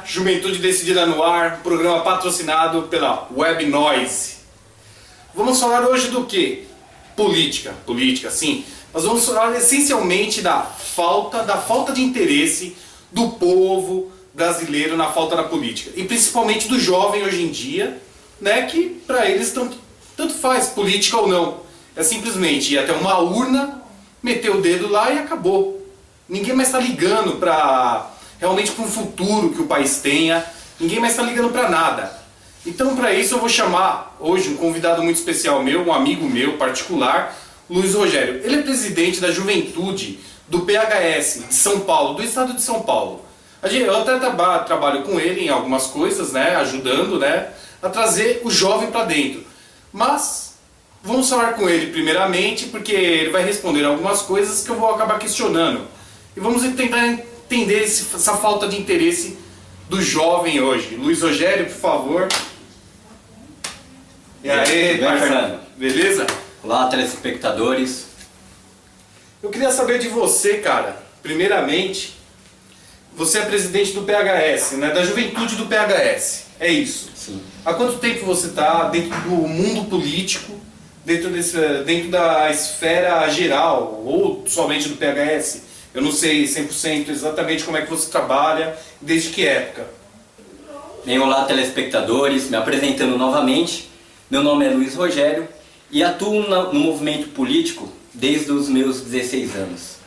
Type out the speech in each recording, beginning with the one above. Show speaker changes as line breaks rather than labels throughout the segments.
Juventude Decidida no Ar, programa patrocinado pela Web Noise. Vamos falar hoje do quê? Política, sim. Mas vamos falar essencialmente da falta de interesse do povo brasileiro na falta da política. E principalmente do jovem hoje em dia, né, que para eles tanto faz política ou não. É simplesmente ir até uma urna, meter o dedo lá e acabou. Ninguém mais está ligando para realmente para o futuro que o país tenha. Ninguém mais está ligando para nada. Então, para isso, eu vou chamar hoje um convidado muito especial meu, um amigo meu particular, Luiz Rogério. Ele é presidente da Juventude do PHS de São Paulo, do estado de São Paulo. Eu até trabalho com ele em algumas coisas, né, ajudando, né, a trazer o jovem para dentro. Mas vamos falar com ele primeiramente, porque ele vai responder algumas coisas que eu vou acabar questionando. E vamos tentar entender essa falta de interesse do jovem hoje. Luiz Rogério, por favor. E aí,
Fernando?
Beleza?
Olá, telespectadores.
Eu queria saber de você, cara. Primeiramente, você é presidente do PHS, né? Da Juventude do PHS. É isso.
Sim.
Há quanto tempo você está dentro do mundo político, dentro da esfera geral, ou somente do PHS? Eu não sei 100% exatamente como é que você trabalha, desde que época.
Bem, olá, telespectadores. Me apresentando novamente. Meu nome é Luiz Rogério e atuo no movimento político desde os meus 16 anos.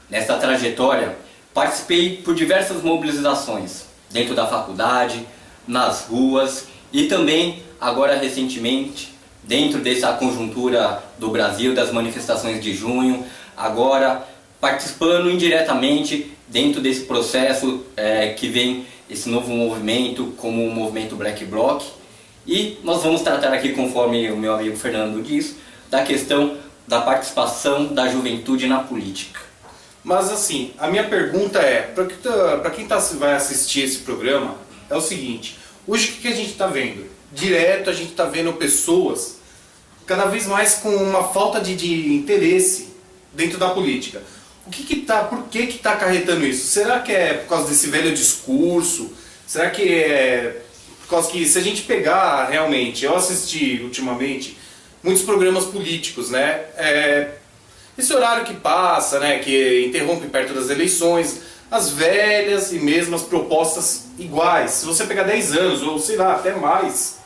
Nesta trajetória, participei por diversas mobilizações, dentro da faculdade, nas ruas e também, agora recentemente, dentro dessa conjuntura do Brasil, das manifestações de junho, agora participando indiretamente dentro desse processo que vem esse novo movimento, como o movimento Black Bloc. E nós vamos tratar aqui, conforme o meu amigo Fernando disse, da questão da participação da juventude na política.
Mas assim, a minha pergunta é, para quem vai assistir esse programa, é o seguinte: hoje o que a gente está vendo? Direto a gente está vendo pessoas cada vez mais com uma falta de interesse dentro da política. Por que está acarretando isso? Será que é por causa desse velho discurso? Será que é por causa que, se a gente pegar realmente, eu assisti ultimamente muitos programas políticos, né? Esse horário que passa, né, que interrompe perto das eleições, as velhas e mesmas propostas iguais. Se você pegar 10 anos, ou sei lá, até mais,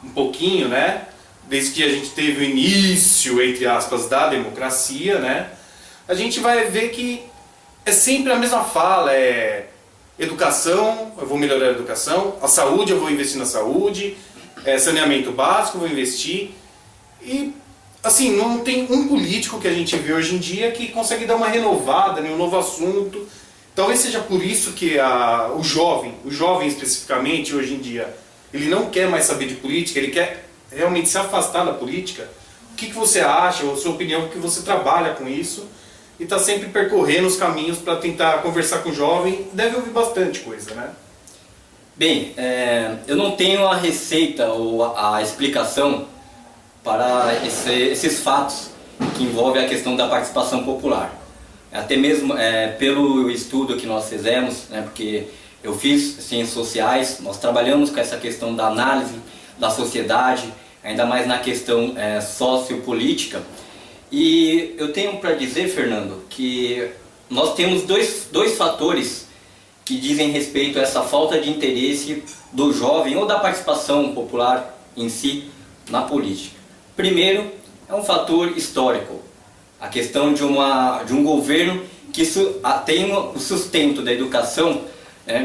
um pouquinho, né, desde que a gente teve o início, entre aspas, da democracia, né, a gente vai ver que é sempre a mesma fala, educação, eu vou melhorar a educação, a saúde, eu vou investir na saúde, saneamento básico, eu vou investir. E, assim, não tem um político que a gente vê hoje em dia que consegue dar uma renovada, né, um novo assunto. Talvez seja por isso que o jovem especificamente, hoje em dia, ele não quer mais saber de política, ele quer realmente se afastar da política. O que você acha, ou a sua opinião, porque você trabalha com isso e está sempre percorrendo os caminhos para tentar conversar com o jovem, deve ouvir bastante coisa, né?
Bem, eu não tenho a receita ou a explicação para esses fatos que envolvem a questão da participação popular. Até mesmo pelo estudo que nós fizemos, né, porque eu fiz ciências sociais, nós trabalhamos com essa questão da análise da sociedade, ainda mais na questão sociopolítica. E eu tenho para dizer, Fernando, que nós temos dois fatores que dizem respeito a essa falta de interesse do jovem ou da participação popular em si na política. Primeiro, é um fator histórico, a questão de um governo que tem o sustento da educação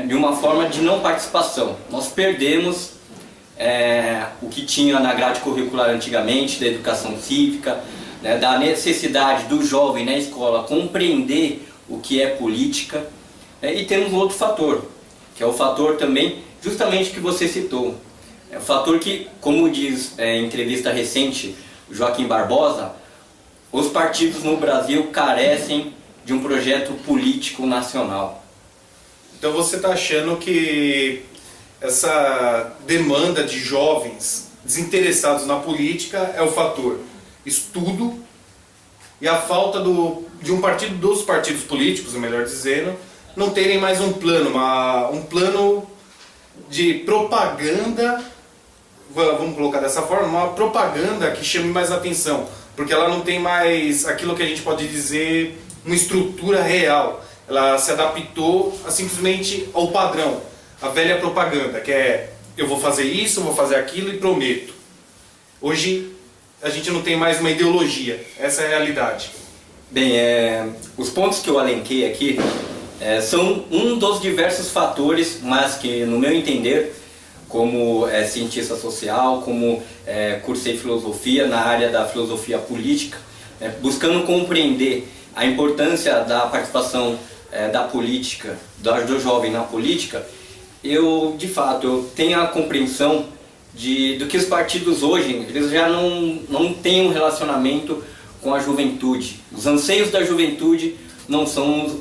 de uma forma de não participação. Nós perdemos o que tinha na grade curricular antigamente, da educação cívica, da necessidade do jovem na escola compreender o que é política. E temos um outro fator, que é o fator também justamente que você citou. É o fator que, como diz em entrevista recente o Joaquim Barbosa, os partidos no Brasil carecem de um projeto político nacional.
Então você está achando que essa demanda de jovens desinteressados na política é o fator estudo e a falta dos partidos políticos, melhor dizendo, não terem mais um plano, um plano de propaganda, vamos colocar dessa forma, uma propaganda que chame mais atenção, porque ela não tem mais aquilo que a gente pode dizer uma estrutura real. Ela se adaptou simplesmente ao padrão, a velha propaganda, que é eu vou fazer isso, vou fazer aquilo e prometo. Hoje a gente não tem mais uma ideologia, essa é a realidade.
Bem, os pontos que eu elenquei aqui são um dos diversos fatores, mas que, no meu entender, como cientista social, como cursei filosofia na área da filosofia política, buscando compreender a importância da participação da política, do jovem na política, eu, de fato, eu tenho a compreensão do que os partidos hoje, eles já não têm um relacionamento com a juventude. Os anseios da juventude não são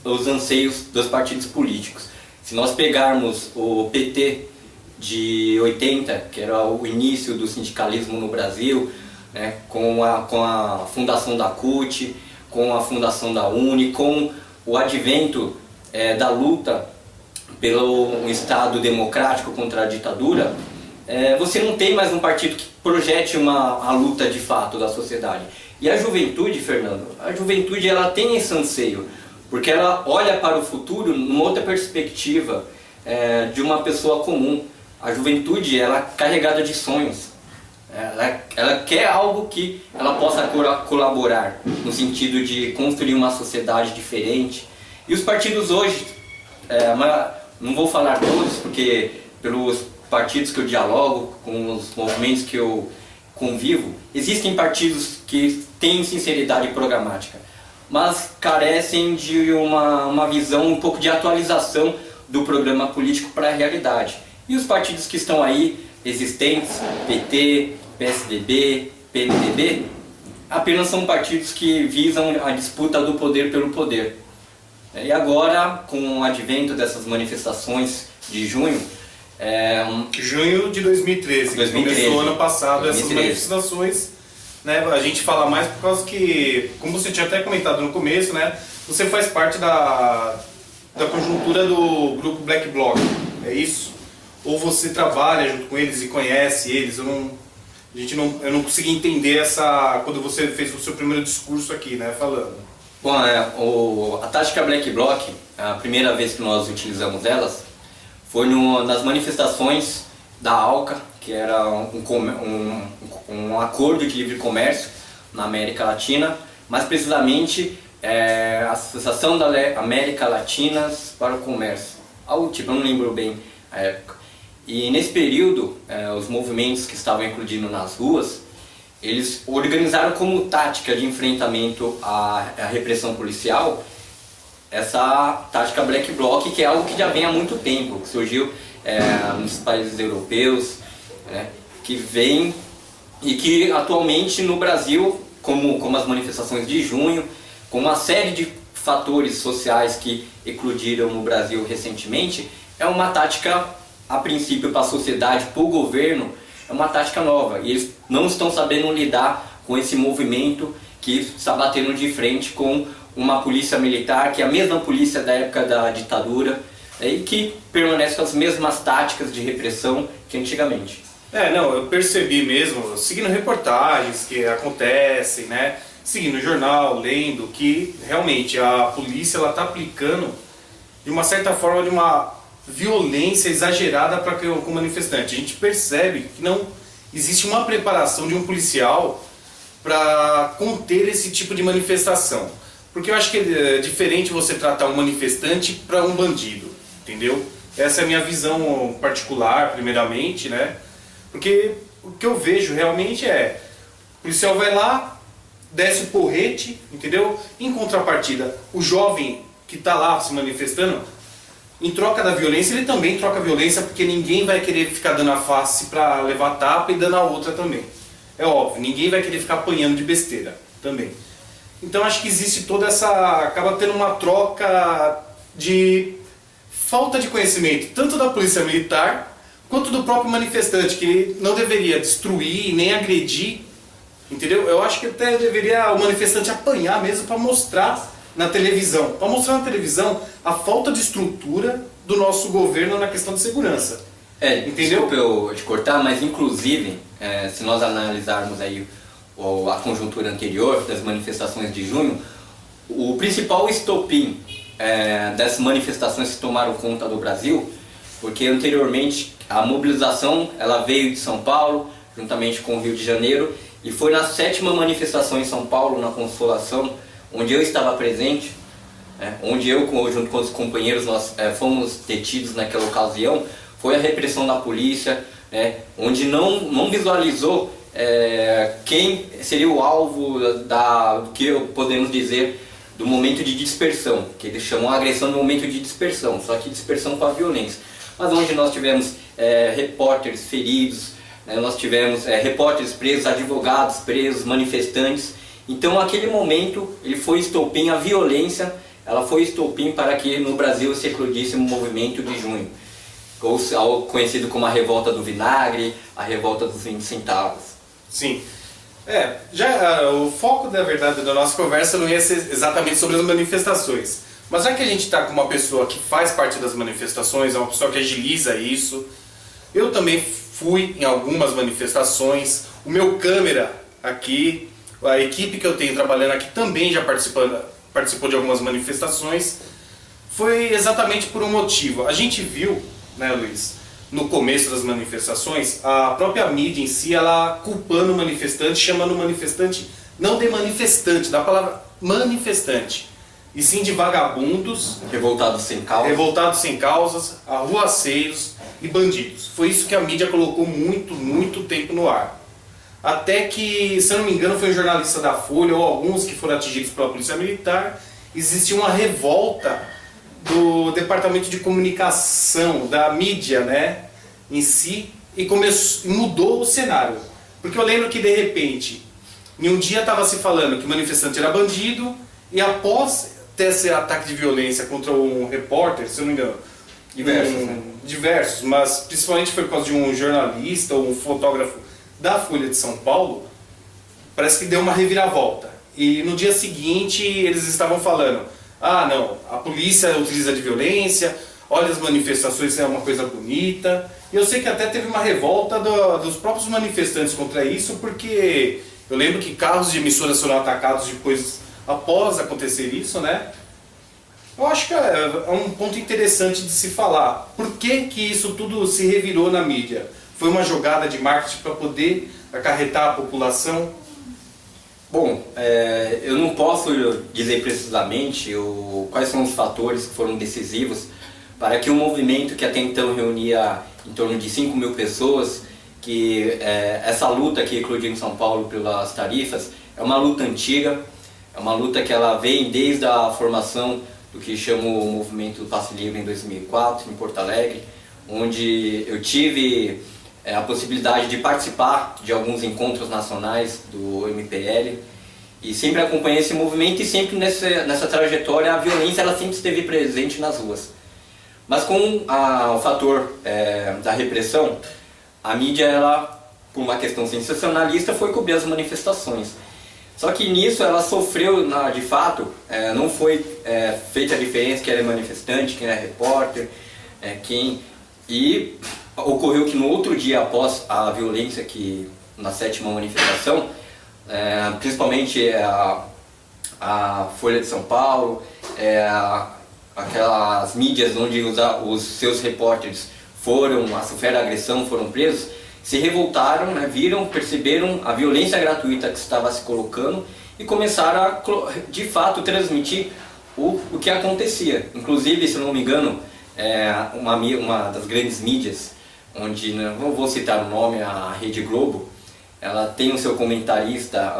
os anseios dos partidos políticos. Se nós pegarmos o PT de 80, que era o início do sindicalismo no Brasil, né, com a fundação da CUT, com a fundação da UNE, com o advento da luta pelo Estado democrático contra a ditadura, você não tem mais um partido que projete a luta de fato da sociedade. E a juventude, Fernando, a juventude ela tem esse anseio, porque ela olha para o futuro numa outra perspectiva de uma pessoa comum. A juventude ela é carregada de sonhos, ela quer algo que ela possa colaborar, no sentido de construir uma sociedade diferente. E os partidos hoje, não vou falar todos, porque pelos partidos que eu dialogo, com os movimentos que eu convivo, existem partidos que têm sinceridade programática, mas carecem de uma visão, um pouco de atualização do programa político para a realidade. E os partidos que estão aí, existentes, PT, PSDB, PMDB, apenas são partidos que visam a disputa do poder pelo poder. E agora, com o advento dessas manifestações de junho,
junho de 2013, começou ano passado 2013. Essas manifestações, né? A gente fala mais por causa que, como você tinha até comentado no começo, né? Você faz parte da conjuntura do grupo Black Bloc, é isso? Ou você trabalha junto com eles e conhece eles? Eu não consegui entender quando você fez o seu primeiro discurso aqui, né? Falando.
Bom, a tática Black Bloc, a primeira vez que nós utilizamos elas, foi nas manifestações da ALCA, que era um acordo de livre comércio na América Latina, mais precisamente a Associação da América Latinas para o Comércio, algo tipo, eu não lembro bem a época. E nesse período, os movimentos que estavam eclodindo nas ruas, eles organizaram como tática de enfrentamento à repressão policial essa tática Black Bloc, que é algo que já vem há muito tempo, que surgiu nos países europeus, né, que vem e que atualmente no Brasil, como as manifestações de junho, com uma série de fatores sociais que eclodiram no Brasil recentemente, é uma tática, a princípio, para a sociedade, para o governo, é uma tática nova. E eles não estão sabendo lidar com esse movimento que está batendo de frente com uma polícia militar, que é a mesma polícia da época da ditadura, e que permanece com as mesmas táticas de repressão que antigamente.
Eu percebi mesmo, seguindo reportagens que acontecem, né, seguindo o jornal, lendo, que realmente a polícia está aplicando, de uma certa forma, de uma violência exagerada para com o manifestante. A gente percebe que não existe uma preparação de um policial para conter esse tipo de manifestação. Porque eu acho que é diferente você tratar um manifestante para um bandido, entendeu? Essa é a minha visão particular, primeiramente, né? Porque o que eu vejo realmente o policial vai lá, desce o porrete, entendeu? Em contrapartida, o jovem que está lá se manifestando, em troca da violência, ele também troca violência, porque ninguém vai querer ficar dando a face para levar tapa e dando a outra também. É óbvio, ninguém vai querer ficar apanhando de besteira também. Então acho que existe toda acaba tendo uma troca de falta de conhecimento, tanto da polícia militar, quanto do próprio manifestante, que não deveria destruir nem agredir, entendeu? Eu acho que até deveria o manifestante apanhar mesmo para mostrar na televisão, para mostrar na televisão a falta de estrutura do nosso governo na questão de segurança. Entendeu?
Desculpa eu te cortar, mas inclusive, se nós analisarmos aí a conjuntura anterior das manifestações de junho, o principal estopim dessas manifestações que tomaram conta do Brasil, porque anteriormente a mobilização ela veio de São Paulo, juntamente com o Rio de Janeiro, e foi na 7ª manifestação em São Paulo, na Consolação, onde eu estava presente, onde eu, junto com os companheiros, nós fomos detidos naquela ocasião. Foi a repressão da polícia, onde não visualizou quem seria o alvo que podemos dizer do momento de dispersão, que eles chamam a agressão de momento de dispersão, só que dispersão com a violência. Mas onde nós tivemos repórteres feridos, nós tivemos repórteres presos, advogados presos, manifestantes. Então aquele momento ele foi estopim, a violência ela foi estopim para que no Brasil se eclodisse um movimento de junho, ou conhecido como a revolta do vinagre, a revolta dos 20 centavos.
Sim. O foco da verdade da nossa conversa não ia ser exatamente sobre as manifestações. Mas já que a gente está com uma pessoa que faz parte das manifestações, é uma pessoa que agiliza isso, eu também fui em algumas manifestações, o meu câmera aqui, a equipe que eu tenho trabalhando aqui também já participou de algumas manifestações, foi exatamente por um motivo. A gente viu, né, Luiz, no começo das manifestações, a própria mídia em si, ela culpando o manifestante, chamando o manifestante não de manifestante, da palavra manifestante, e sim de vagabundos,
revoltados sem causas,
arruaceiros e bandidos. Foi isso que a mídia colocou muito tempo no ar. Até que, se eu não me engano, foi um jornalista da Folha ou alguns que foram atingidos pela polícia militar, existiu uma revolta do departamento de comunicação, da mídia, né, em si, e mudou o cenário. Porque eu lembro que, de repente, em um dia estava se falando que o manifestante era bandido, e após ter esse ataque de violência contra um repórter, se eu não me engano, diversos, mas principalmente foi por causa de um jornalista ou um fotógrafo da Folha de São Paulo, parece que deu uma reviravolta. E no dia seguinte eles estavam falando: ah, não, a polícia utiliza de violência, olha as manifestações, é uma coisa bonita. E eu sei que até teve uma revolta dos próprios manifestantes contra isso, porque eu lembro que carros de emissoras foram atacados depois, após acontecer isso, né? Eu acho que é um ponto interessante de se falar. Por que que isso tudo se revirou na mídia? Foi uma jogada de marketing para poder acarretar a população?
Bom, eu não posso dizer precisamente quais são os fatores que foram decisivos para que um movimento que até então reunia em torno de 5.000 pessoas, que essa luta que eclodiu em São Paulo pelas tarifas, é uma luta antiga, é uma luta que ela vem desde a formação do que chama o Movimento Passe Livre em 2004, em Porto Alegre, onde eu tive a possibilidade de participar de alguns encontros nacionais do MPL, e sempre acompanhei esse movimento, e sempre nessa trajetória a violência ela sempre esteve presente nas ruas. Mas com o fator da repressão, a mídia, ela, por uma questão sensacionalista, foi cobrir as manifestações. Só que nisso ela sofreu, de fato, não foi feita a diferença quem era manifestante, quem era repórter, e ocorreu que no outro dia após a violência, que na 7ª manifestação, principalmente a Folha de São Paulo, aquelas mídias onde os seus repórteres sofreram agressão, foram presos, se revoltaram, viram, perceberam a violência gratuita que estava se colocando e começaram a, de fato, transmitir o que acontecia. Inclusive, se não me engano, uma das grandes mídias, onde, não vou citar o nome, a Rede Globo, ela tem o seu comentarista,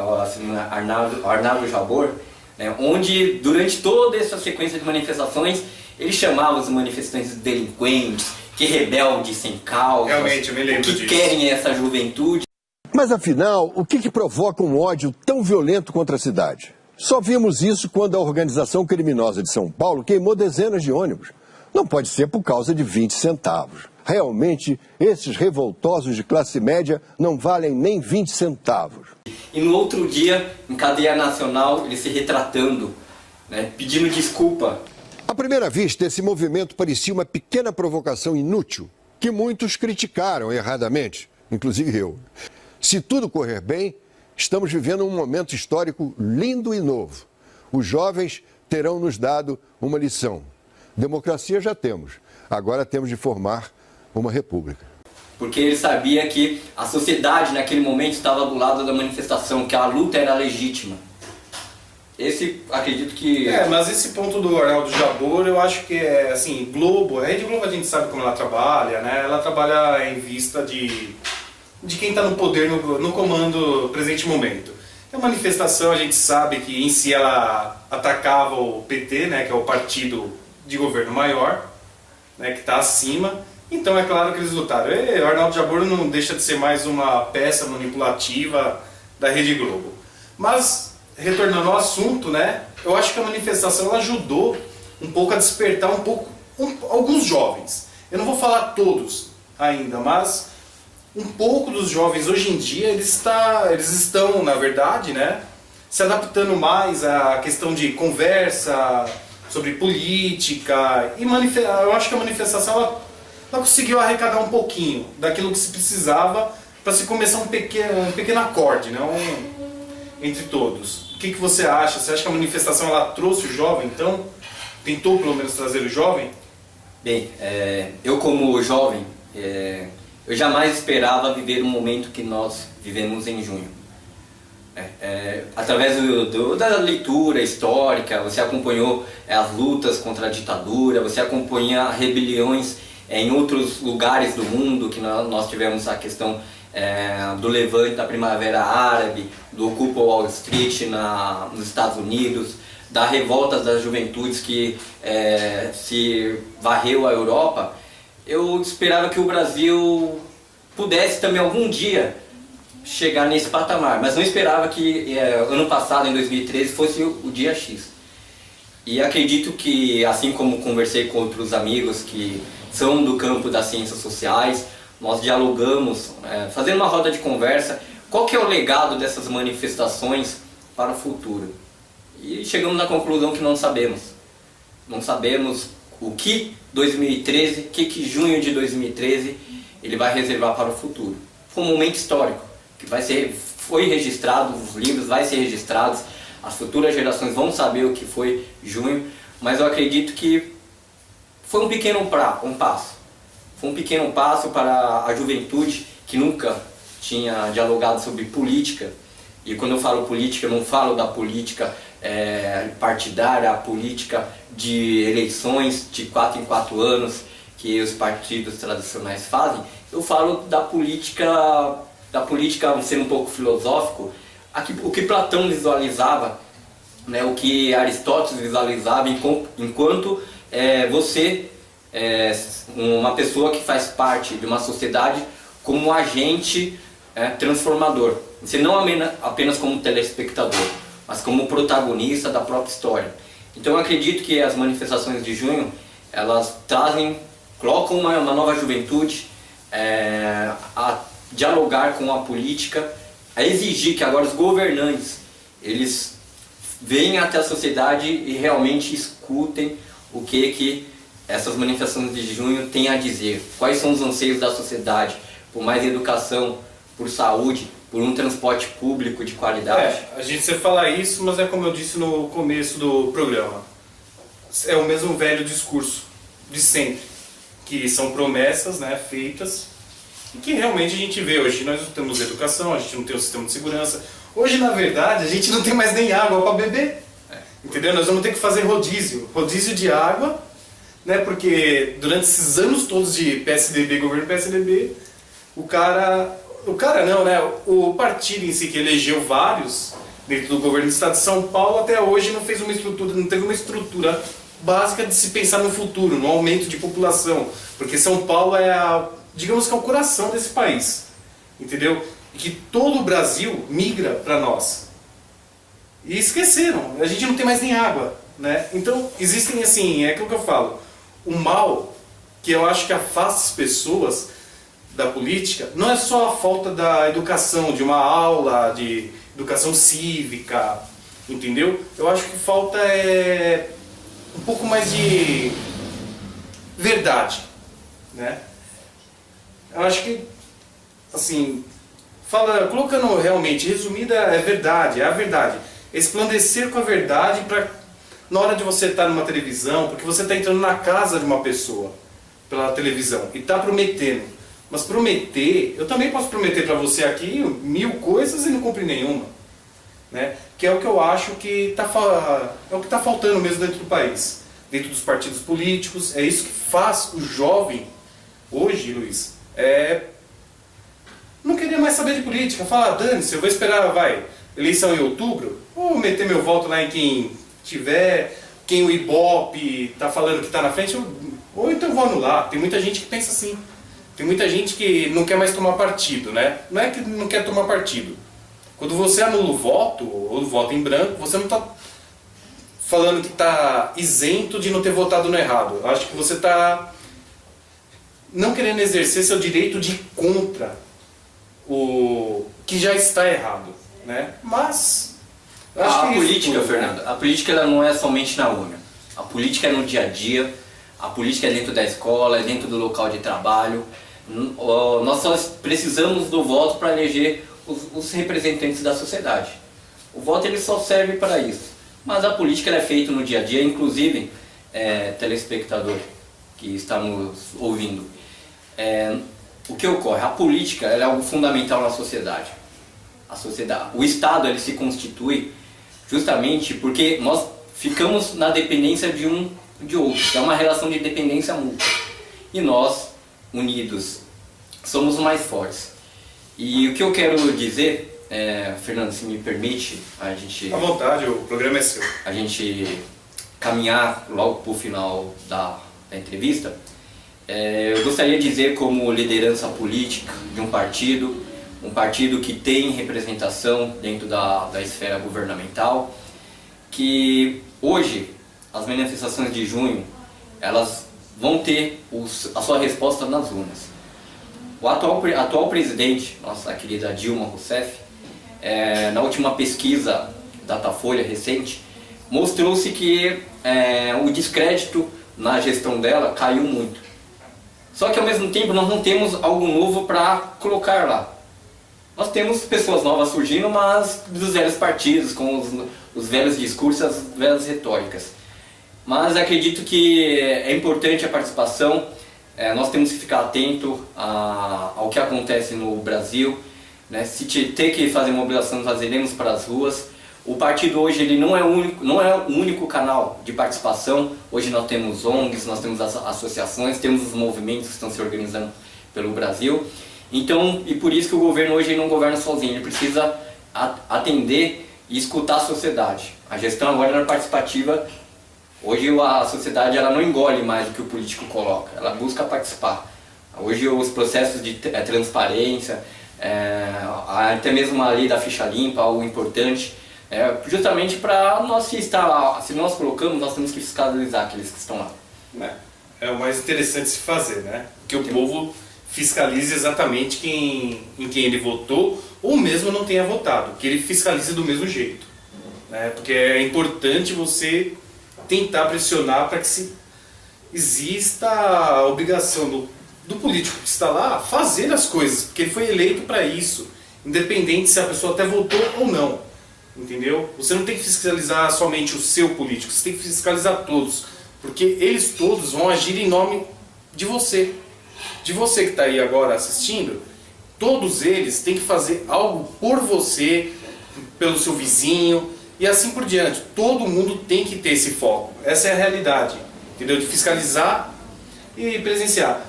Arnaldo Jabor, onde durante toda essa sequência de manifestações ele chamava os manifestantes de delinquentes, que rebeldes sem causa,
realmente, eu me lembro
que
disso.
Querem essa juventude.
Mas afinal, o que provoca um ódio tão violento contra a cidade? Só vimos isso quando a organização criminosa de São Paulo queimou dezenas de ônibus. Não pode ser por causa de 20 centavos. Realmente, esses revoltosos de classe média não valem nem 20 centavos.
E no outro dia, em cadeia nacional, ele se retratando né, pedindo desculpa.
À primeira vista, esse movimento parecia uma pequena provocação inútil, que muitos criticaram erradamente, inclusive eu. Se tudo correr bem, estamos vivendo um momento histórico lindo e novo. Os jovens terão nos dado uma lição. Democracia já temos, agora temos de formar uma república.
Porque ele sabia que a sociedade naquele momento estava do lado da manifestação, que a luta era legítima. Esse, acredito que...
Mas esse ponto do Arnaldo Jabor, eu acho que é, assim, Globo, a Rede Globo a gente sabe como ela trabalha, né? Ela trabalha em vista de quem está no poder, no comando no presente momento. A manifestação, a gente sabe que em si ela atacava o PT, né? Que é o partido de governo maior, né? Que está acima. Então é claro que eles lutaram. E o Arnaldo Jabor não deixa de ser mais uma peça manipulativa da Rede Globo. Mas... retornando ao assunto, né? Eu acho que a manifestação ela ajudou um pouco a despertar alguns jovens. Eu não vou falar todos ainda, mas um pouco dos jovens hoje em dia eles estão, na verdade, né, se adaptando mais à questão de conversa sobre política e eu acho que a manifestação ela conseguiu arrecadar um pouquinho daquilo que se precisava para se começar um pequeno acorde, né? Entre todos. O que você acha? Você acha que a manifestação ela trouxe o jovem, então? Tentou pelo menos trazer o jovem?
Bem, eu como jovem, eu jamais esperava viver o momento que nós vivemos em junho. Através da leitura histórica, você acompanhou as lutas contra a ditadura, você acompanha rebeliões em outros lugares do mundo, que nós tivemos a questão do levante da Primavera Árabe, do Occupy Wall Street nos Estados Unidos, da revolta das juventudes que se varreu a Europa. Eu esperava que o Brasil pudesse também algum dia chegar nesse patamar, mas não esperava que ano passado, em 2013, fosse o dia X. E acredito que, assim como conversei com outros amigos que são do campo das ciências sociais, nós dialogamos, fazendo uma roda de conversa, qual que é o legado dessas manifestações para o futuro. E chegamos na conclusão que não sabemos. Não sabemos o que 2013, que junho de 2013 ele vai reservar para o futuro. Foi um momento histórico, que foi registrado, os livros vão ser registrados, as futuras gerações vão saber o que foi junho, mas eu acredito que foi um pequeno passo. Foi um pequeno passo para a juventude que nunca tinha dialogado sobre política. E quando eu falo política, eu não falo da política partidária, a política de eleições de 4 em 4 anos que os partidos tradicionais fazem. Eu falo da política, sendo um pouco filosófico, o que Platão visualizava, né, o que Aristóteles visualizava enquanto você uma pessoa que faz parte de uma sociedade como um agente transformador. Você não apenas como telespectador, mas como protagonista da própria história. Então eu acredito que as manifestações de junho, elas colocam uma nova juventude a dialogar com a política, a exigir que agora os governantes, eles venham até a sociedade e realmente escutem o que essas manifestações de junho têm a dizer. Quais são os anseios da sociedade por mais educação, por saúde, por um transporte público de qualidade?
A gente sempre fala isso, mas é como eu disse no começo do programa. É o mesmo velho discurso de sempre, que são promessas, né, feitas, e que realmente a gente vê. Hoje nós não temos educação, a gente não tem um sistema de segurança. Hoje, na verdade, a gente não tem mais nem água para beber. Entendeu? Nós vamos ter que fazer rodízio de água, né? Porque durante esses anos todos de PSDB, governo PSDB, o partido em si que elegeu vários dentro do governo do estado de São Paulo até hoje não teve uma estrutura básica de se pensar no futuro, no aumento de população, porque São Paulo digamos que é o coração desse país, entendeu? E que todo o Brasil migra para nós. E esqueceram, a gente não tem mais nem água, né? Então existem assim, é aquilo que eu falo, o mal que eu acho que afasta as pessoas da política não é só a falta da educação, de uma aula de educação cívica, entendeu? Eu acho que falta um pouco mais de verdade, né? Eu acho que, assim, colocando realmente, resumida, é a verdade. Esplandecer com a verdade na hora de você estar numa televisão, porque você está entrando na casa de uma pessoa pela televisão e está prometendo. Mas prometer, eu também posso prometer para você aqui 1000 coisas e não cumprir nenhuma, né? Que é o que eu acho que é o que está faltando mesmo dentro do país, dentro dos partidos políticos. É isso que faz o jovem hoje, Luiz, não queria mais saber de política. Fala, dane-se, eu vou esperar, eleição em outubro, vou meter meu voto lá em quem tiver, quem o Ibope está falando que está na frente, ou então vou anular. Tem muita gente que pensa assim. Tem muita gente que não quer mais tomar partido, né? Não é que não quer tomar partido. Quando você anula o voto, ou o voto em branco, você não está falando que está isento de não ter votado no errado. Eu acho que você está não querendo exercer seu direito de ir contra o que já está errado, né? Mas eu acho
A
que
política,
tudo,
Fernando, a política ela não é somente na urna. A política é no dia a dia, a política é dentro da escola, é dentro do local de trabalho. Nós só precisamos do voto para eleger os representantes da sociedade. O voto ele só serve para isso. Mas a política ela é feita no dia a dia, inclusive, telespectador que está nos ouvindo. O que ocorre? A política ela é algo fundamental na sociedade. O Estado ele se constitui justamente porque nós ficamos na dependência de um de outro. É uma relação de dependência mútua. E nós, unidos, somos mais fortes. E o que eu quero dizer, Fernando, se me permite, a gente...
À vontade, o programa é seu.
A gente caminhar logo para o final da entrevista. Eu gostaria de dizer como liderança política de um partido que tem representação dentro da esfera governamental, que hoje as manifestações de junho elas vão ter a sua resposta nas urnas. O atual presidente, nossa querida Dilma Rousseff, na última pesquisa Datafolha recente, mostrou-se que o descrédito na gestão dela caiu muito. Só que ao mesmo tempo nós não temos algo novo para colocar lá. Nós temos pessoas novas surgindo, mas dos velhos partidos, com os velhos discursos, as velhas retóricas. Mas acredito que é importante a participação, nós temos que ficar atento ao que acontece no Brasil, né? Se ter que fazer mobilização, nós iremos para as ruas. O partido hoje ele não é o único canal de participação. Hoje nós temos ONGs, nós temos associações, temos os movimentos que estão se organizando pelo Brasil. Então, e por isso que o governo hoje não governa sozinho, ele precisa atender e escutar a sociedade. A gestão agora é participativa. Hoje a sociedade ela não engole mais o que o político coloca, ela busca participar. Hoje os processos de transparência, até mesmo a lei da ficha limpa, algo importante, justamente para nós se nós colocamos, nós temos que fiscalizar aqueles que estão lá.
É o mais interessante se fazer, né? Que o povo fiscalize exatamente em quem ele votou, ou mesmo não tenha votado, que ele fiscalize do mesmo jeito, né? Porque é importante você tentar pressionar para que exista a obrigação do político que está lá fazer as coisas, porque ele foi eleito para isso, independente se a pessoa até votou ou não, entendeu? Você não tem que fiscalizar somente o seu político, você tem que fiscalizar todos, porque eles todos vão agir em nome de você que está aí agora assistindo. Todos eles têm que fazer algo por você, pelo seu vizinho, e assim por diante. Todo mundo tem que ter esse foco. Essa é a realidade, entendeu? De fiscalizar e presenciar.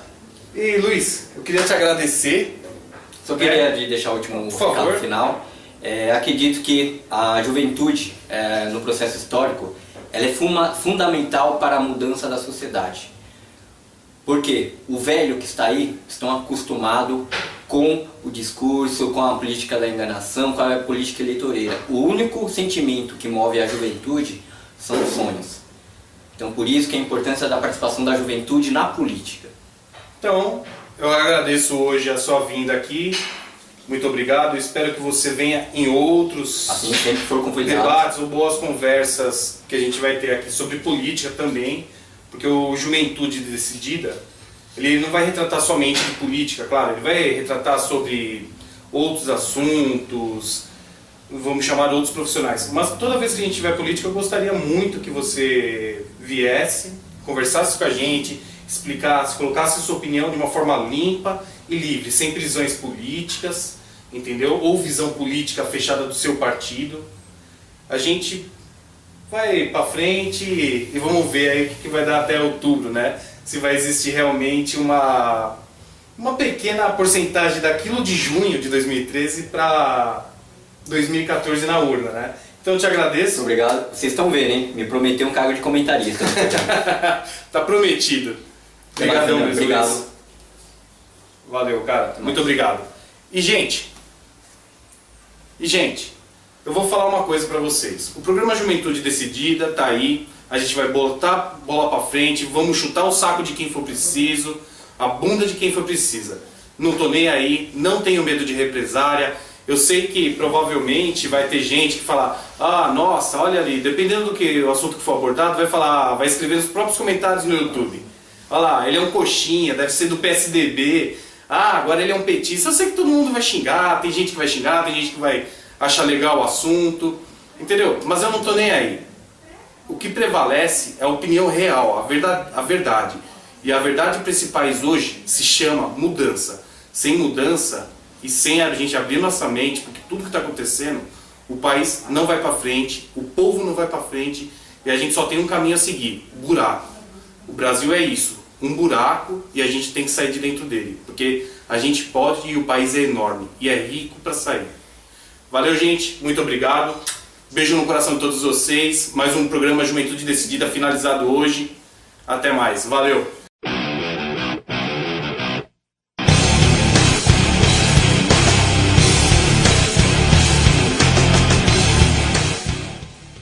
E Luiz, eu queria te agradecer.
Só queria deixar o último recado final. Acredito que a juventude, no processo histórico, ela é fundamental para a mudança da sociedade. Porque o velho que está aí estão acostumado com o discurso, com a política da enganação, com a política eleitoreira. O único sentimento que move a juventude são os sonhos. Então por isso que a importância da participação da juventude na política.
Então, eu agradeço hoje a sua vinda aqui muito obrigado. Espero que você venha em outros
Assim, sempre for convidado.
debates ou boas conversas que a gente vai ter aqui sobre política também, porque o Juventude Decidida, ele não vai retratar somente de política, claro, ele vai retratar sobre outros assuntos, vamos chamar outros profissionais. Mas toda vez que a gente tiver política, eu gostaria muito que você viesse, conversasse com a gente, explicasse, colocasse sua opinião de uma forma limpa e livre, sem prisões políticas, entendeu? Ou visão política fechada do seu partido. A gente vai pra frente e vamos ver aí o que vai dar até outubro, né? Se vai existir realmente uma pequena porcentagem daquilo de junho de 2013 para 2014 na urna, né? Então eu te agradeço.
Obrigado. Vocês estão vendo, hein? Me prometeu um cargo de comentarista.
Tá prometido. Obrigadão, meus
obrigado.
amigos. Valeu, cara. Muito obrigado. E gente, eu vou falar uma coisa pra vocês. O programa Juventude Decidida tá aí. A gente vai botar bola pra frente, vamos chutar o saco de quem for preciso, a bunda de quem for precisa. Não tô nem aí, não tenho medo de represária. Eu sei que provavelmente vai ter gente que falar, ah, nossa, olha ali, dependendo do que o assunto que for abordado, vai falar, vai escrever nos próprios comentários no YouTube. Olha lá, ele é um coxinha, deve ser do PSDB. Ah, agora ele é um petista. Eu sei que todo mundo vai xingar, tem gente que vai xingar, tem gente que vai achar legal o assunto, entendeu? Mas eu não tô nem aí. O que prevalece é a opinião real, a verdade. E a verdade principais hoje se chama mudança. Sem mudança e sem a gente abrir nossa mente, porque tudo que está acontecendo, o país não vai para frente, o povo não vai para frente e a gente só tem um caminho a seguir, buraco. O Brasil é isso, um buraco e a gente tem que sair de dentro dele, porque a gente pode e o país é enorme e é rico para sair. Valeu, gente, muito obrigado. Beijo no coração de todos vocês. Mais um programa Juventude Decidida finalizado hoje. Até mais. Valeu!